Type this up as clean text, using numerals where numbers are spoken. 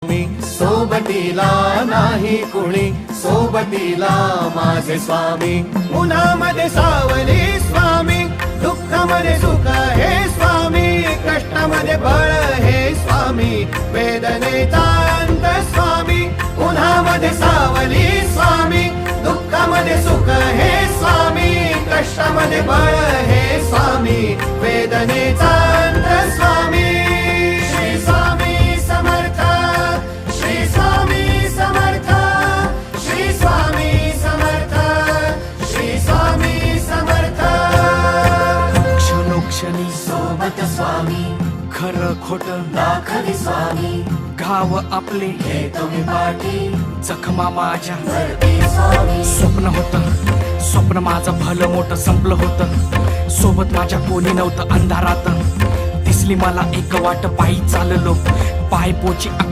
मी सोबतीला नाही कुणी, सोबतीला माझे स्वामी. उन्हामध्ये सावली स्वामी, दुःखामध्ये सुख हे स्वामी, कष्टामध्ये बळ हे स्वामी, वेदनेचा अंत स्वामी. उन्हामध्ये सावली स्वामी, दुःखामध्ये सुख हे स्वामी, कष्टामध्ये बळ हे स्वामी, वेदनेचा अंत स्वामी. श्री स्वामी समर्थ, श्री स्वामी समर्थ, श्री स्वामी समर्थ, श्री स्वामी समर्थ. क्षणोक्षणी सोबत स्वामी, खरं खोट दाखवी स्वामी, घाव आपले घेतो मी पाठी, जखमा माझ्या भरती स्वामी. स्वप्न होतं, स्वप्न माझं भलं मोठं संपलं होतं. सोबत माझ्या कोणी नव्हतं अंधारात. दिसली मला एक वाट, पायी चाललो पाय पोची